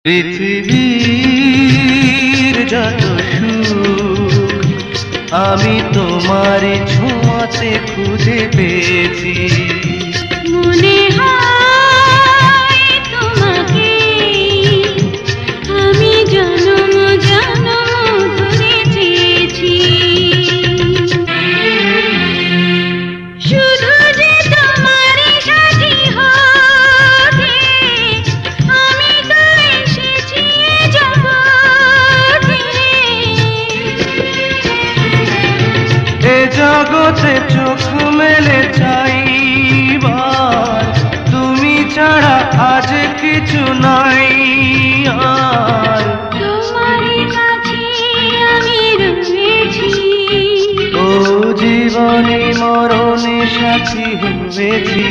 পৃথিবীর যত সুখ আমি তোমারই ছোঁয়াতে খুঁজে পেয়েছি। মনে হয় তোমাকে আমি জনম জনম ধরে চেয়েছি। শুধু যে তোমারই সাথী হতে আমি তো এসেছি এ জগতে। এ জগতে চোখ মেলে চাইবার তুমি ছাড়া আজ কিছু নাই আর। তোমারই কাছে আমি রয়েছি, ও জীবনে মরণে সাথী হয়েছি।